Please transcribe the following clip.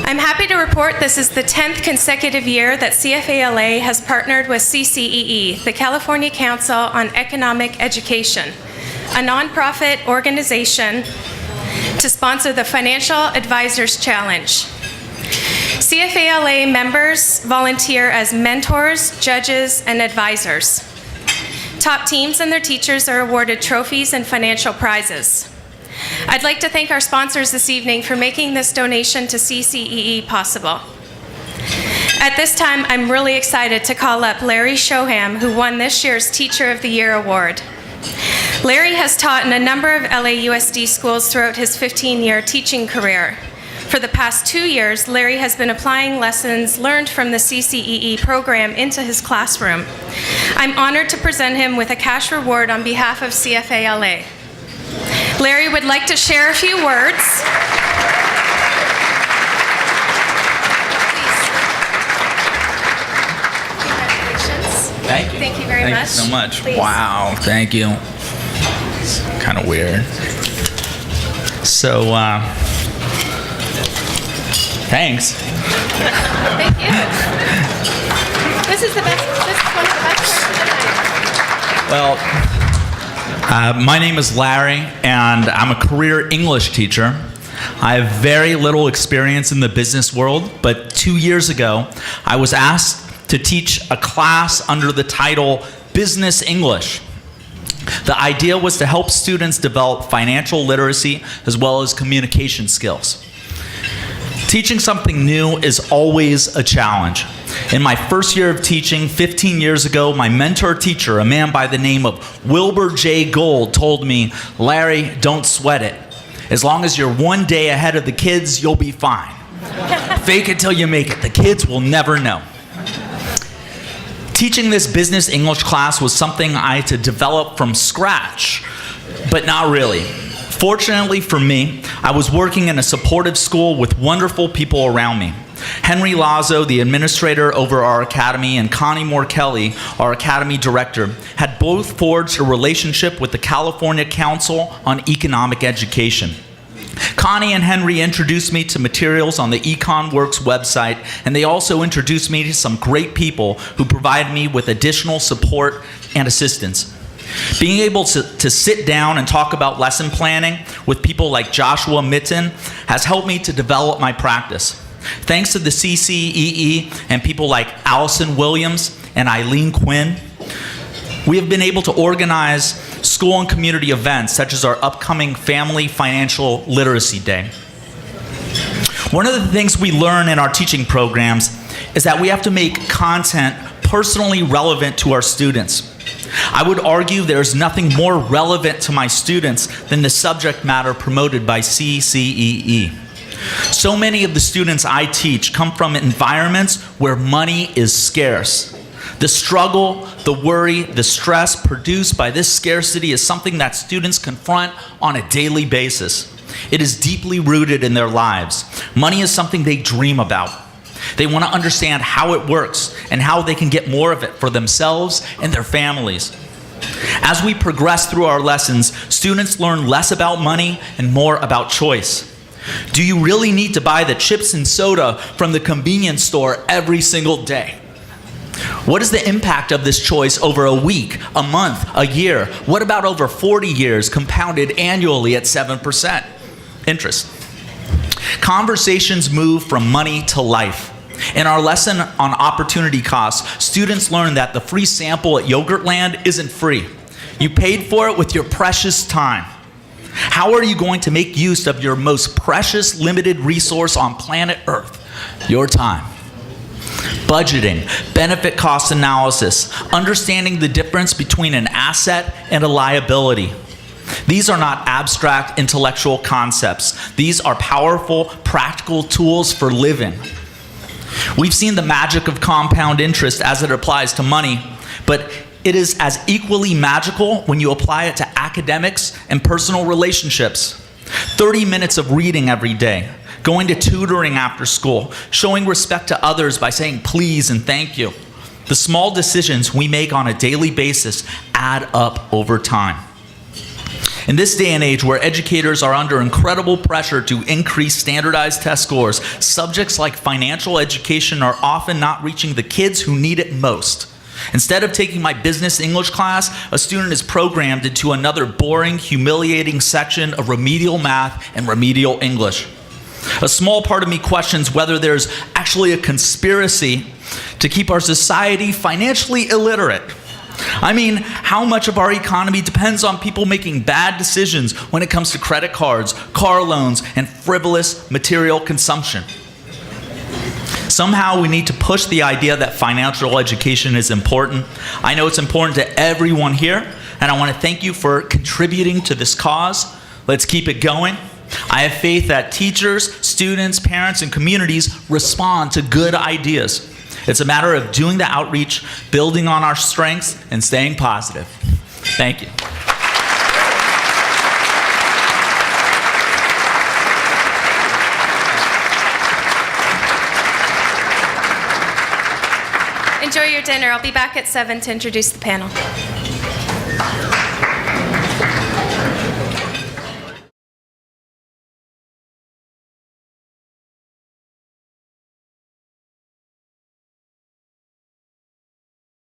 I'm happy to report this is the 10th consecutive year that CFALA has partnered with CCEE, the California Council on Economic Education, a nonprofit organization to sponsor the Financial Advisors Challenge. CFALA members volunteer as mentors, judges, and advisors. Top teams and their teachers are awarded trophies and financial prizes. I'd like to thank our sponsors this evening for making this donation to CCEE possible. At this time, I'm really excited to call up Larry Shoham, who won this year's Teacher of the Year award. Larry has taught in a number of LAUSD schools throughout his 15-year teaching career. For the past 2 years, Larry has been applying lessons learned from the CCEE program into his classroom. I'm honored to present him with a cash reward on behalf of CFALA. Larry would like to share a few words. Congratulations. Thank you. Thank you very much. Thank you so much. Please. Wow, thank you. It's kind of weird. So, thanks. Thank you. This is one of the best parts of the night. Well, my name is Larry, and I'm a career English teacher. I have very little experience in the business world, but 2 years ago, I was asked to teach a class under the title Business English. The idea was to help students develop financial literacy as well as communication skills. Teaching something new is always a challenge. In my first year of teaching, 15 years ago, my mentor teacher, a man by the name of Wilbur J. Gold, told me, "Larry, don't sweat it. As long as you're one day ahead of the kids, you'll be fine. Fake it till you make it. The kids will never know." Teaching this business English class was something I had to develop from scratch, but not really. Fortunately for me, I was working in a supportive school with wonderful people around me. Henry Lazo, the administrator over our academy, and Connie Moore Kelly, our academy director, had both forged a relationship with the California Council on Economic Education. Connie and Henry introduced me to materials on the EconWorks website, and they also introduced me to some great people who provided me with additional support and assistance. Being able to sit down and talk about lesson planning with people like Joshua Mitten has helped me to develop my practice. Thanks to the CCEE and people like Allison Williams and Eileen Quinn, we have been able to organize school and community events such as our upcoming Family Financial Literacy Day. One of the things we learn in our teaching programs is that we have to make content personally relevant to our students. I would argue there's nothing more relevant to my students than the subject matter promoted by CCEE. So many of the students I teach come from environments where money is scarce. The struggle, the worry, the stress produced by this scarcity is something that students confront on a daily basis. It is deeply rooted in their lives. Money is something they dream about. They want to understand how it works and how they can get more of it for themselves and their families. As we progress through our lessons, students learn less about money and more about choice. Do you really need to buy the chips and soda from the convenience store every single day? What is the impact of this choice over a week, a month, a year? What about over 40 years compounded annually at 7% interest? Conversations move from money to life. In our lesson on opportunity costs, students learn that the free sample at Yogurtland isn't free. You paid for it with your precious time. How are you going to make use of your most precious limited resource on planet Earth? Your time. Budgeting, benefit cost analysis, understanding the difference between an asset and a liability. These are not abstract intellectual concepts. These are powerful, practical tools for living. We've seen the magic of compound interest as it applies to money, but it is as equally magical when you apply it to academics and personal relationships. 30 minutes of reading every day, going to tutoring after school, showing respect to others by saying please and thank you. The small decisions we make on a daily basis add up over time. In this day and age where educators are under incredible pressure to increase standardized test scores, subjects like financial education are often not reaching the kids who need it most. Instead of taking my business English class, a student is programmed into another boring, humiliating section of remedial math and remedial English. A small part of me questions whether there's actually a conspiracy to keep our society financially illiterate. I mean, how much of our economy depends on people making bad decisions when it comes to credit cards, car loans, and frivolous material consumption? Somehow we need to push the idea that financial education is important. I know it's important to everyone here, and I want to thank you for contributing to this cause. Let's keep it going. I have faith that teachers, students, parents, and communities respond to good ideas. It's a matter of doing the outreach, building on our strengths, and staying positive. Thank you. Enjoy your dinner. I'll be back at 7 to introduce the panel.